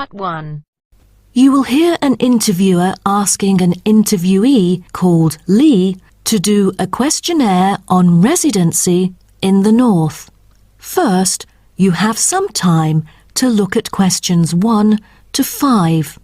Part 1. You will hear an interviewer asking an interviewee called Lee to do a questionnaire on residency in the North. First, you have some time to look at questions 1 to 5.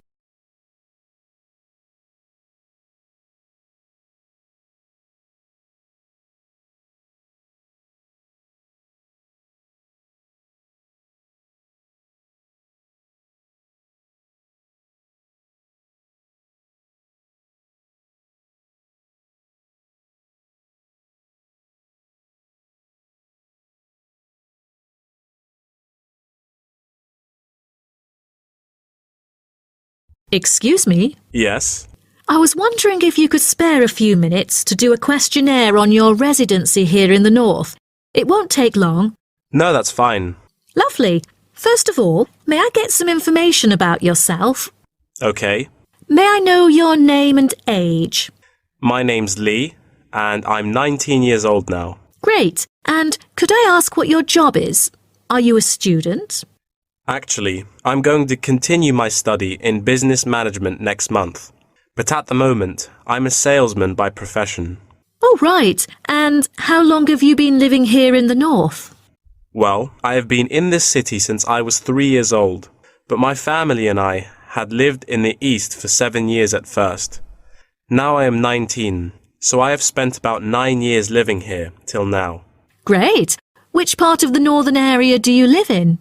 Excuse me? Yes. I was wondering if you could spare a few minutes to do a questionnaire on your residency here in the North. It won't take long. No, that's fine. Lovely. First of all, may I get some information about yourself? Okay. May I know your name and age? My name's Lee, and I'm 19 years old now. Great. And could I ask what your job is? Are you a student? Actually, I'm going to continue my study in business management next month. But at the moment, I'm a salesman by profession. Oh, right. And how long have you been living here in the North? Well, I have been in this city since I was 3 years old, but my family and I had lived in the East for 7 years at first. Now I am 19, so I have spent about 9 years living here till now. Great. Which part of the northern area do you live in?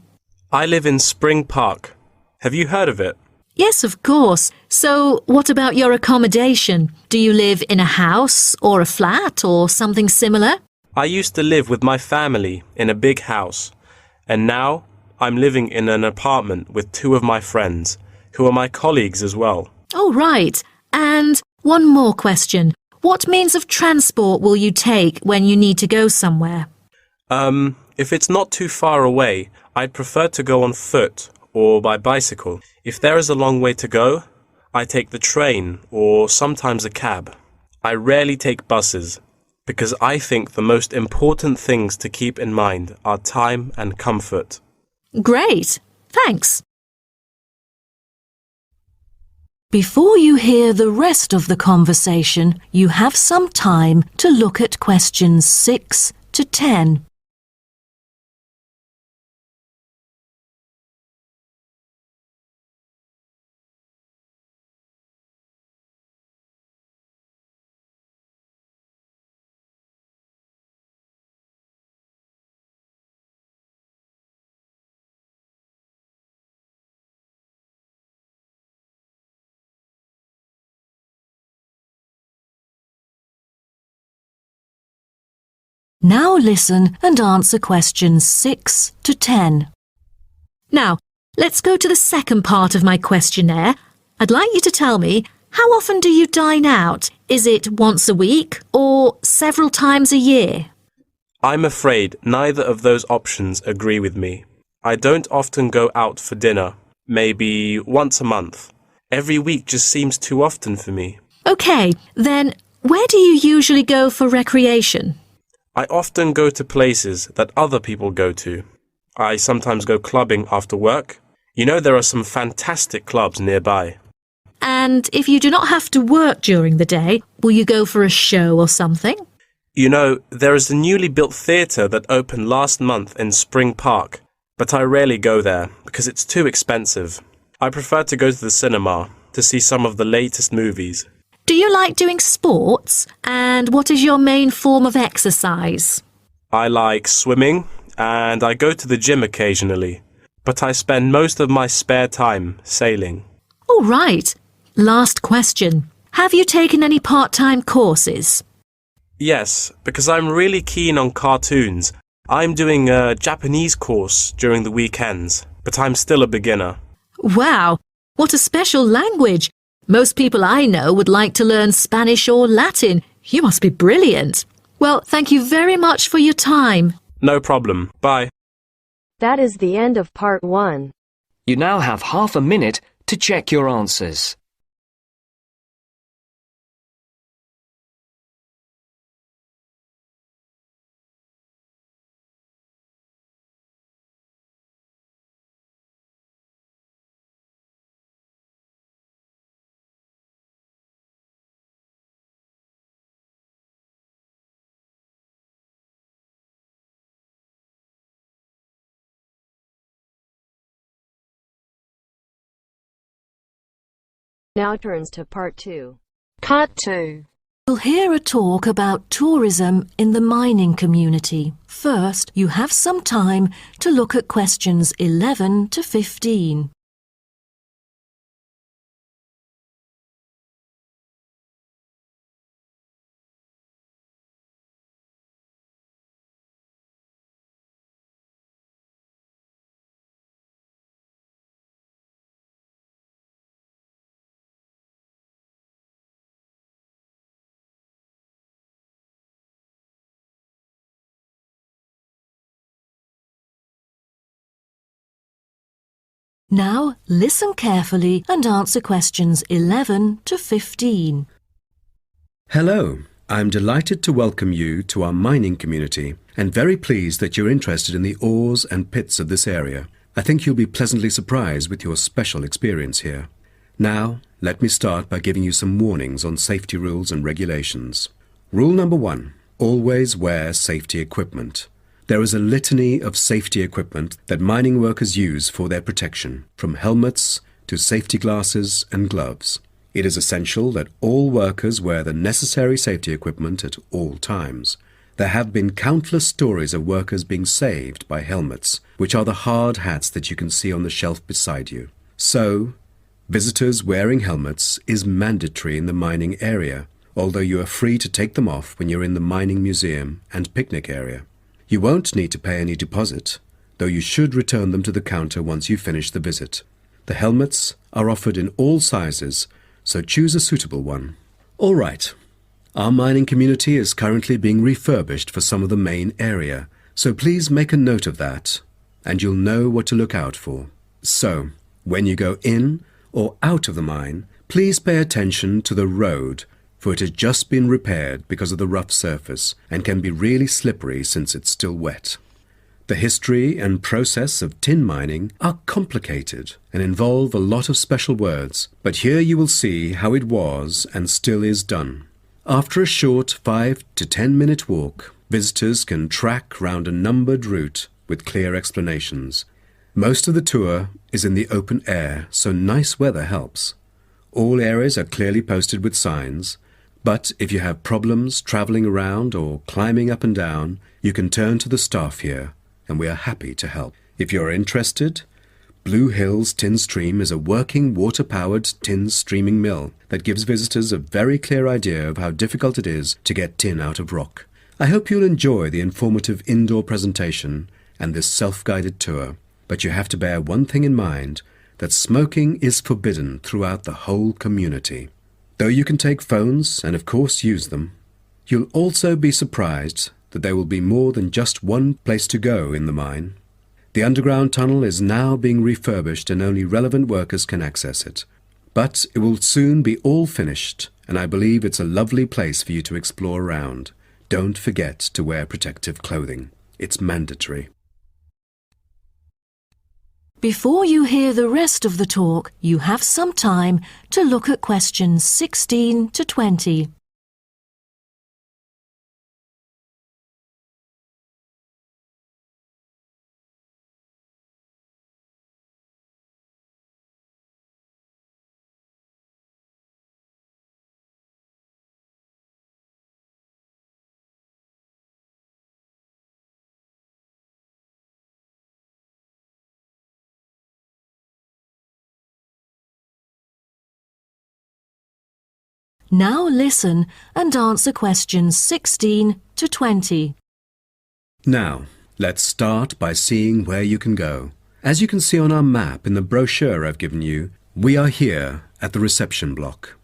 I live in Spring Park. Have you heard of it? Yes, of course. So, what about your accommodation? Do you live in a house or a flat or something similar? I used to live with my family in a big house, and now I'm living in an apartment with 2 of my friends, who are my colleagues as well. Oh, right. And one more question. What means of transport will you take when you need to go somewhere? If it's not too far away, I'd prefer to go on foot or by bicycle. If there is a long way to go, I take the train or sometimes a cab. I rarely take buses because I think the most important things to keep in mind are time and comfort. Great. Thanks. Before you hear the rest of the conversation, you have some time to look at questions 6 to 10. Now listen and answer questions 6 to 10. Now, let's go to the second part of my questionnaire. I'd like you to tell me, how often do you dine out? Is it once a week or several times a year? I'm afraid neither of those options agree with me. I don't often go out for dinner, maybe once a month. Every week just seems too often for me. OK, then where do you usually go for recreation? I often go to places that other people go to. I sometimes go clubbing after work. You know, there are some fantastic clubs nearby. And if you do not have to work during the day, will you go for a show or something? You know, there is a newly built theatre that opened last month in Spring Park, but I rarely go there because it's too expensive. I prefer to go to the cinema to see some of the latest movies. Do you like doing sports? And what is your main form of exercise? I like swimming and I go to the gym occasionally, but I spend most of my spare time sailing. All right. Last question. Have you taken any part-time courses? Yes, because I'm really keen on cartoons. I'm doing a Japanese course during the weekends, but I'm still a beginner. Wow, what a special language. Most people I know would like to learn Spanish or Latin. You must be brilliant. Well, thank you very much for your time. No problem. Bye. That is the end of Part 1. You now have half a minute to check your answers. Now turns to part 2. Part 2. You'll hear a talk about tourism in the mining community. First, you have some time to look at questions 11 to 15. Now, listen carefully and answer questions 11 to 15. Hello, I'm delighted to welcome you to our mining community and very pleased that you're interested in the ores and pits of this area. I think you'll be pleasantly surprised with your special experience here. Now, let me start by giving you some warnings on safety rules and regulations. Rule number 1, always wear safety equipment. There is a litany of safety equipment that mining workers use for their protection, from helmets to safety glasses and gloves. It is essential that all workers wear the necessary safety equipment at all times. There have been countless stories of workers being saved by helmets, which are the hard hats that you can see on the shelf beside you. So, visitors wearing helmets is mandatory in the mining area, although you are free to take them off when you're in the mining museum and picnic area. You won't need to pay any deposit, though you should return them to the counter once you finish the visit. The helmets are offered in all sizes, so choose a suitable one. All right. Our mining community is currently being refurbished for some of the main area, so please make a note of that, and you'll know what to look out for. So, when you go in or out of the mine, please pay attention to the road, for it has just been repaired because of the rough surface and can be really slippery since it's still wet. The history and process of tin mining are complicated and involve a lot of special words, but here you will see how it was and still is done. After a short 5 to 10 minute walk, visitors can track round a numbered route with clear explanations. Most of the tour is in the open air, so nice weather helps. All areas are clearly posted with signs, but if you have problems travelling around or climbing up and down, you can turn to the staff here, and we are happy to help. If you're interested, Blue Hills Tin Stream is a working water-powered tin streaming mill that gives visitors a very clear idea of how difficult it is to get tin out of rock. I hope you'll enjoy the informative indoor presentation and this self-guided tour, but you have to bear one thing in mind, that smoking is forbidden throughout the whole community. Though you can take phones and of course use them, you'll also be surprised that there will be more than just one place to go in the mine. The underground tunnel is now being refurbished and only relevant workers can access it. But it will soon be all finished, and I believe it's a lovely place for you to explore around. Don't forget to wear protective clothing. It's mandatory. Before you hear the rest of the talk, you have some time to look at questions 16 to 20. Now listen and answer questions 16 to 20. Now, let's start by seeing where you can go. As you can see on our map in the brochure I've given you, we are here at the reception block.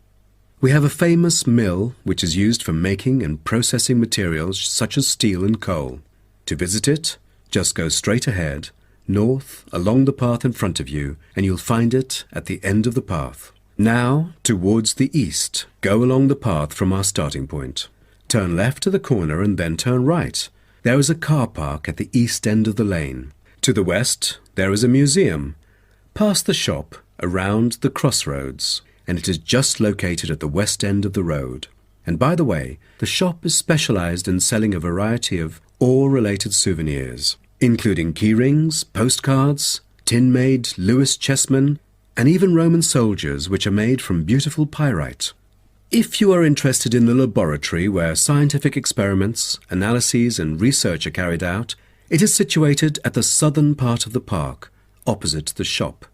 We have a famous mill which is used for making and processing materials such as steel and coal. To visit it, just go straight ahead, north, along the path in front of you, and you'll find it at the end of the path. Now, towards the east, go along the path from our starting point. Turn left to the corner and then turn right. There is a car park at the east end of the lane. To the west, there is a museum. Past the shop, around the crossroads, and it is just located at the west end of the road. And by the way, the shop is specialized in selling a variety of ore-related souvenirs, including key rings, postcards, tin-made Lewis chessmen, and even Roman soldiers, which are made from beautiful pyrite. If you are interested in the laboratory where scientific experiments, analyses and research are carried out, it is situated at the southern part of the park, opposite the shop.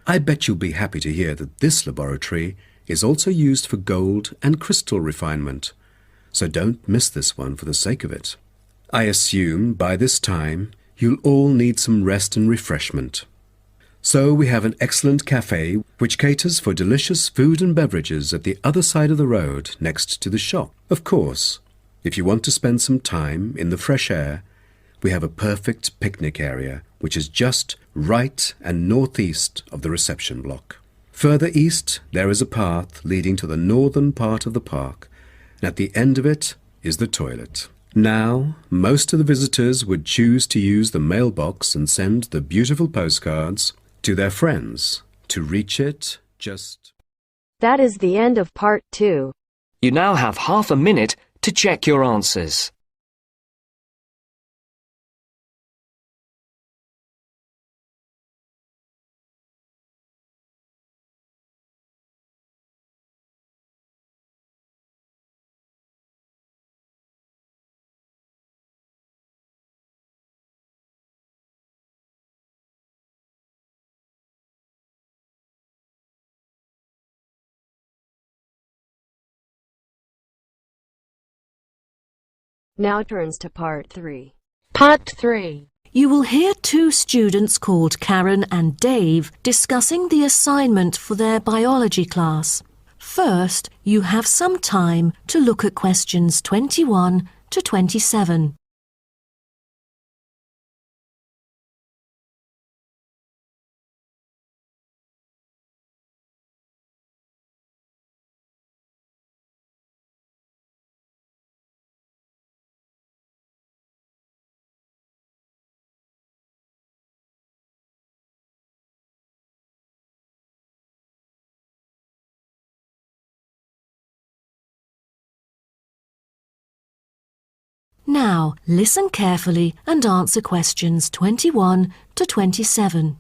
I bet you'll be happy to hear that this laboratory is also used for gold and crystal refinement, so don't miss this one for the sake of it. I assume by this time you'll all need some rest and refreshment. So we have an excellent cafe which caters for delicious food and beverages at the other side of the road next to the shop. Of course, if you want to spend some time in the fresh air, we have a perfect picnic area which is just right and northeast of the reception block. Further east there is a path leading to the northern part of the park, and at the end of it is the toilet. Now, most of the visitors would choose to use the mailbox and send the beautiful postcards to their friends. To reach it, just... That is the end of part 2. You now have half a minute to check your answers. Now turns to part 3. Part 3. You will hear two students called Karen and Dave discussing the assignment for their biology class. First, you have some time to look at questions 21 to 27. Now, listen carefully and answer questions 21 to 27.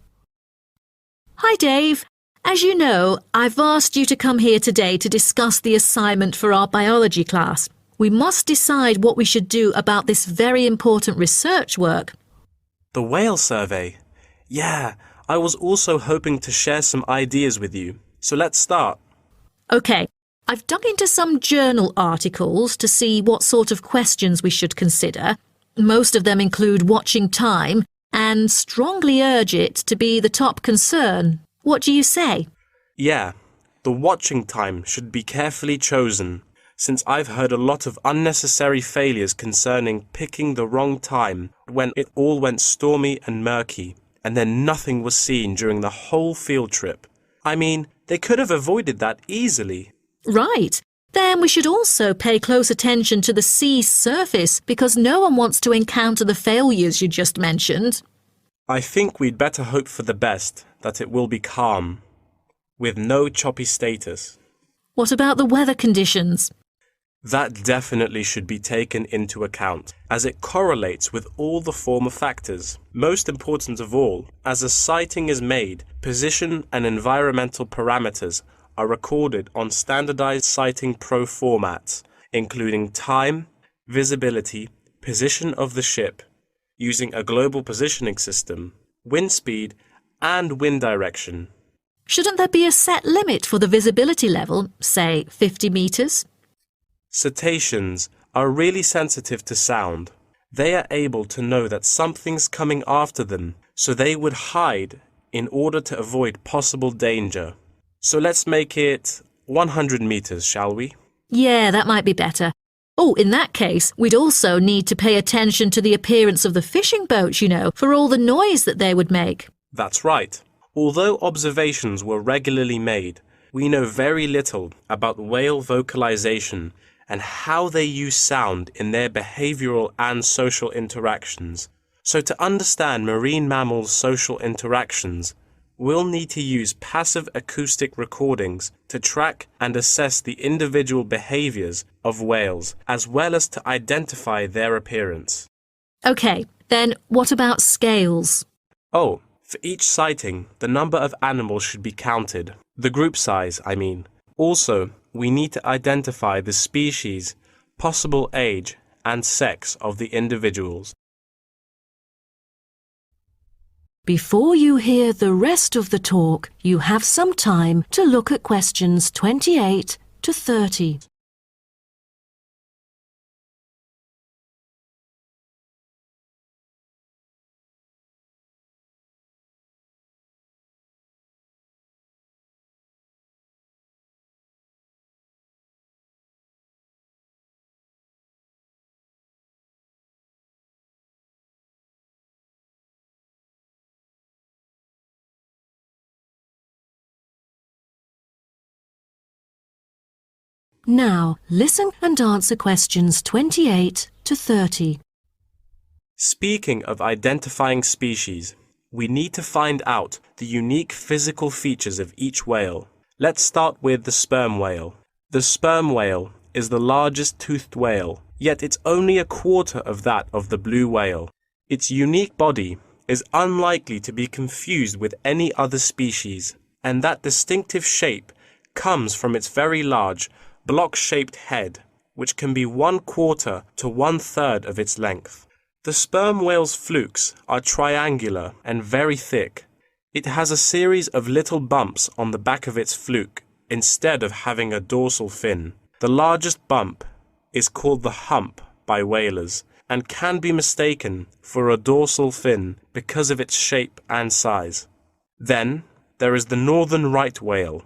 Hi, Dave. As you know, I've asked you to come here today to discuss the assignment for our biology class. We must decide what we should do about this very important research work. The whale survey. Yeah, I was also hoping to share some ideas with you. So let's start. OK, I've dug into some journal articles to see what sort of questions we should consider. Most of them include watching time and strongly urge it to be the top concern. What do you say? Yeah, the watching time should be carefully chosen, since I've heard a lot of unnecessary failures concerning picking the wrong time when it all went stormy and murky, and then nothing was seen during the whole field trip. I mean, they could have avoided that easily. Right. Then we should also pay close attention to the sea's surface because no one wants to encounter the failures you just mentioned. I think we'd better hope for the best, that it will be calm, with no choppy status. What about the weather conditions? That definitely should be taken into account, as it correlates with all the former factors. Most important of all, as a sighting is made, position and environmental parameters are recorded on standardized sighting pro formats, including time, visibility, position of the ship, using a global positioning system, wind speed, and wind direction. Shouldn't there be a set limit for the visibility level, say 50 meters? Cetaceans are really sensitive to sound. They are able to know that something's coming after them, so they would hide in order to avoid possible danger. So let's make it 100 meters, shall we? Yeah, that might be better. Oh, in that case, we'd also need to pay attention to the appearance of the fishing boats, you know, for all the noise that they would make. That's right. Although observations were regularly made, we know very little about whale vocalization and how they use sound in their behavioral and social interactions. So to understand marine mammals' social interactions, we'll need to use passive acoustic recordings to track and assess the individual behaviors of whales, as well as to identify their appearance. OK, then what about scales? Oh, For each sighting, the number of animals should be counted. The group size, I mean. Also, we need to identify the species, possible age, and sex of the individuals. Before you hear the rest of the talk, you have some time to look at questions 28 to 30. Now, listen and answer questions 28 to 30. Speaking of identifying species, we need to find out the unique physical features of each whale. Let's start with the sperm whale. The sperm whale is the largest toothed whale, yet it's only a quarter of that of the blue whale. Its unique body is unlikely to be confused with any other species, and that distinctive shape comes from its very large, block-shaped head, which can be 1/4 to 1/3 of its length. The sperm whale's flukes are triangular and very thick. It has a series of little bumps on the back of its fluke instead of having a dorsal fin. The largest bump is called the hump by whalers and can be mistaken for a dorsal fin because of its shape and size. Then there is the northern right whale.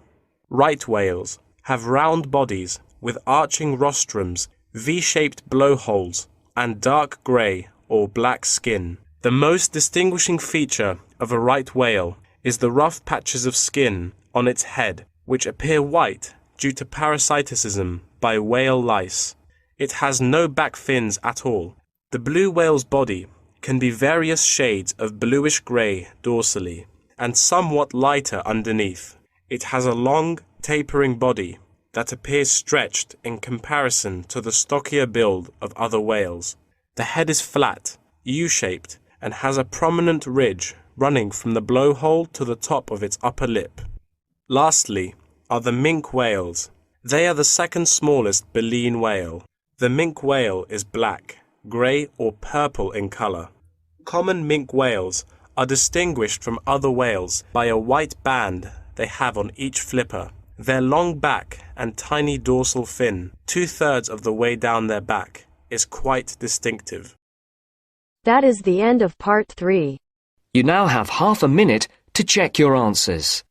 Right whales have round bodies with arching rostrums, V-shaped blowholes, and dark grey or black skin. The most distinguishing feature of a right whale is the rough patches of skin on its head, which appear white due to parasitism by whale lice. It has no back fins at all. The blue whale's body can be various shades of bluish-grey dorsally and somewhat lighter underneath. It has a long, tapering body that appears stretched in comparison to the stockier build of other whales. The head is flat, U-shaped, and has a prominent ridge running from the blowhole to the top of its upper lip. Lastly are the minke whales. They are the second smallest baleen whale. The minke whale is black, grey or purple in colour. Common minke whales are distinguished from other whales by a white band they have on each flipper. Their long back and tiny dorsal fin, 2/3 of the way down their back, is quite distinctive. That is the end of part 3. You now have half a minute to check your answers.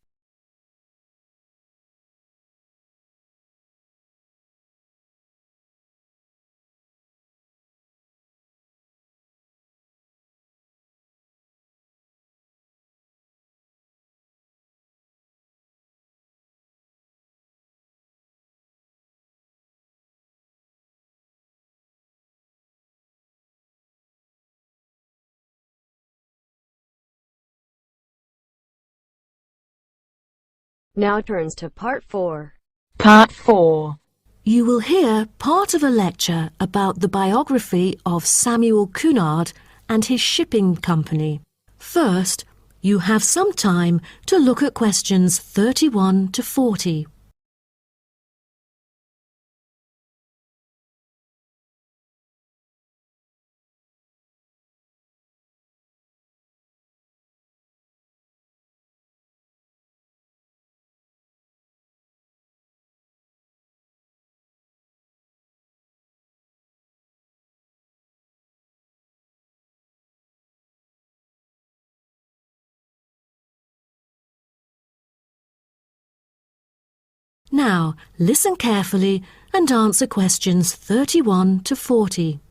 Now turns to part 4. Part 4. You will hear part of a lecture about the biography of Samuel Cunard and his shipping company. First, you have some time to look at questions 31 to 40. Now, listen carefully and answer questions 31 to 40.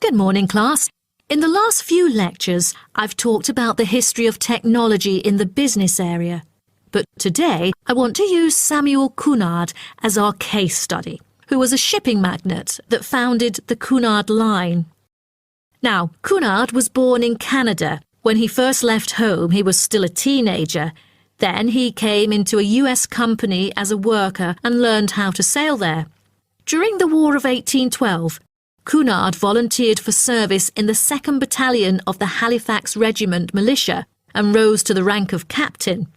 Good morning, class. In the last few lectures, I've talked about the history of technology in the business area. But today, I want to use Samuel Cunard as our case study, who was a shipping magnate that founded the Cunard Line. Now, Cunard was born in Canada. When he first left home, he was still a teenager. Then he came into a US company as a worker and learned how to sail there. During the War of 1812, Cunard volunteered for service in the 2nd Battalion of the Halifax Regiment Militia and rose to the rank of captain.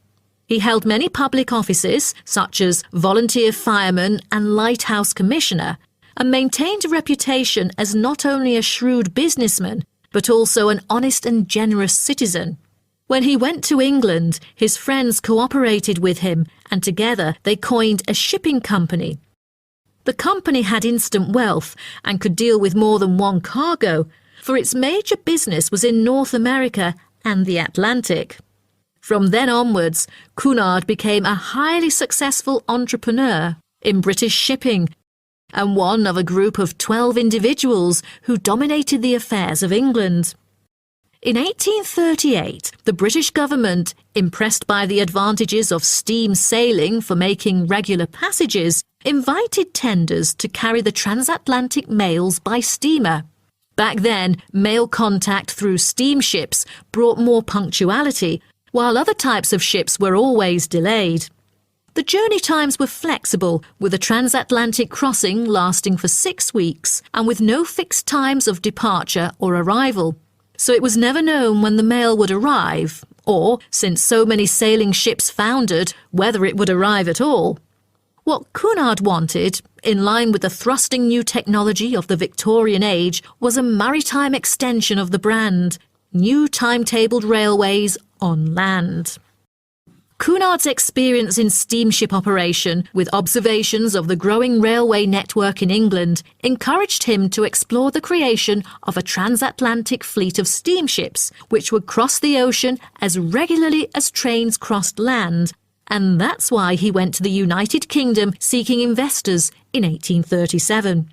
He held many public offices, such as volunteer fireman and lighthouse commissioner, and maintained a reputation as not only a shrewd businessman, but also an honest and generous citizen. When he went to England, his friends cooperated with him, and together they coined a shipping company. The company had instant wealth and could deal with more than one cargo, for its major business was in North America and the Atlantic. From then onwards, Cunard became a highly successful entrepreneur in British shipping and one of a group of 12 individuals who dominated the affairs of England. In 1838, the British government, impressed by the advantages of steam sailing for making regular passages, invited tenders to carry the transatlantic mails by steamer. Back then, mail contact through steamships brought more punctuality, while other types of ships were always delayed. The journey times were flexible, with a transatlantic crossing lasting for 6 weeks and with no fixed times of departure or arrival. So it was never known when the mail would arrive, or, since so many sailing ships foundered, whether it would arrive at all. What Cunard wanted, in line with the thrusting new technology of the Victorian age, was a maritime extension of the brand, new timetabled railways on land. Cunard's experience in steamship operation, with observations of the growing railway network in England, encouraged him to explore the creation of a transatlantic fleet of steamships, which would cross the ocean as regularly as trains crossed land, and that's why he went to the United Kingdom seeking investors in 1837.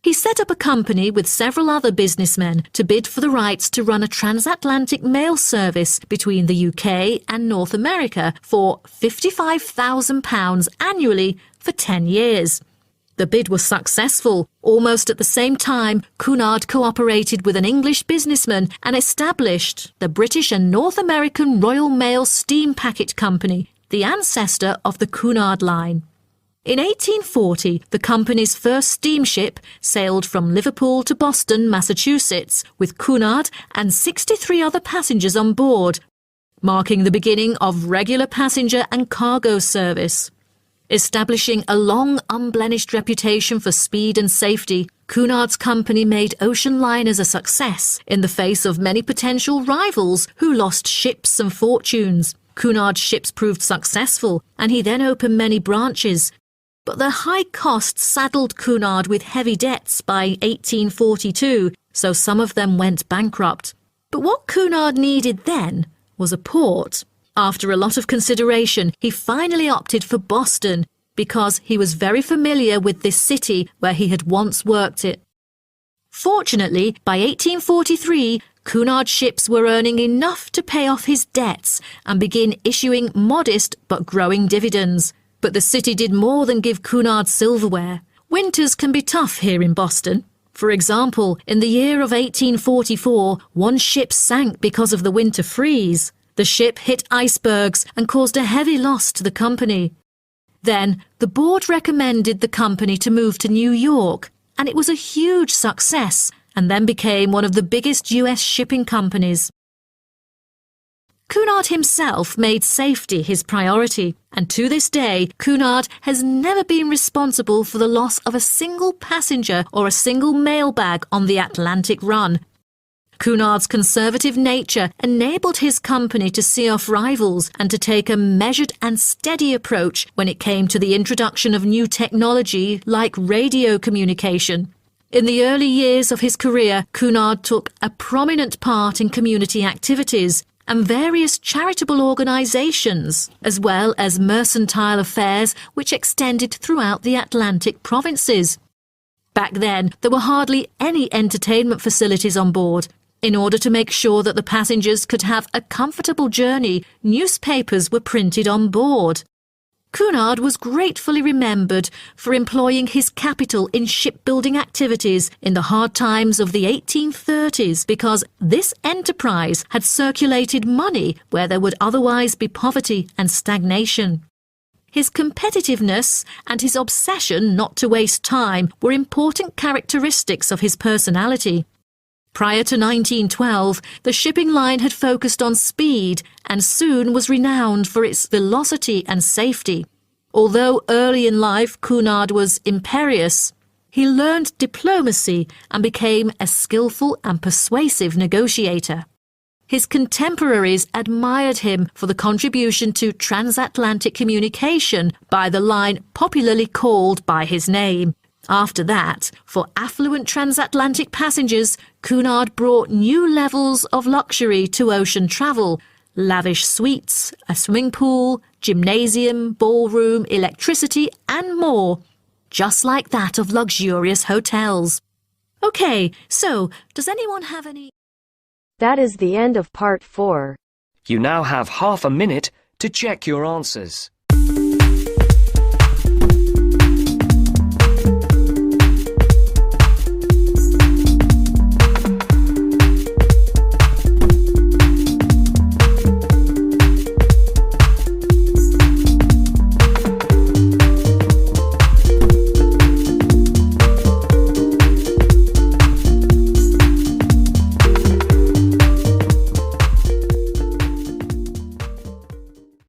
He set up a company with several other businessmen to bid for the rights to run a transatlantic mail service between the UK and North America for £55,000 annually for 10 years. The bid was successful. Almost at the same time, Cunard cooperated with an English businessman and established the British and North American Royal Mail Steam Packet Company, the ancestor of the Cunard line. In 1840, the company's first steamship sailed from Liverpool to Boston, Massachusetts, with Cunard and 63 other passengers on board, marking the beginning of regular passenger and cargo service. Establishing a long, unblemished reputation for speed and safety, Cunard's company made ocean liners a success in the face of many potential rivals who lost ships and fortunes. Cunard's ships proved successful, and he then opened many branches. But the high costs saddled Cunard with heavy debts by 1842, so some of them went bankrupt. But what Cunard needed then was a port. After a lot of consideration, he finally opted for Boston because he was very familiar with this city where he had once worked it. Fortunately, by 1843, Cunard's ships were earning enough to pay off his debts and begin issuing modest but growing dividends. But the city did more than give Cunard silverware. Winters can be tough here in Boston. For example, in the year of 1844, one ship sank because of the winter freeze. The ship hit icebergs and caused a heavy loss to the company. Then, the board recommended the company to move to New York, and it was a huge success, and then became one of the biggest US shipping companies. Cunard himself made safety his priority, and to this day, Cunard has never been responsible for the loss of a single passenger or a single mail bag on the Atlantic run. Cunard's conservative nature enabled his company to see off rivals and to take a measured and steady approach when it came to the introduction of new technology like radio communication. In the early years of his career, Cunard took a prominent part in community activities and various charitable organisations, as well as mercantile affairs which extended throughout the Atlantic provinces. Back then, there were hardly any entertainment facilities on board. In order to make sure that the passengers could have a comfortable journey, newspapers were printed on board. Cunard was gratefully remembered for employing his capital in shipbuilding activities in the hard times of the 1830s because this enterprise had circulated money where there would otherwise be poverty and stagnation. His competitiveness and his obsession not to waste time were important characteristics of his personality. Prior to 1912, the shipping line had focused on speed and soon was renowned for its velocity and safety. Although early in life Cunard was imperious, he learned diplomacy and became a skillful and persuasive negotiator. His contemporaries admired him for the contribution to transatlantic communication by the line popularly called by his name. After that, for affluent transatlantic passengers, Cunard brought new levels of luxury to ocean travel: lavish suites, a swimming pool, gymnasium, ballroom, electricity, and more, just like that of luxurious hotels. Okay, so does anyone have any... That is the end of part 4. You now have half a minute to check your answers.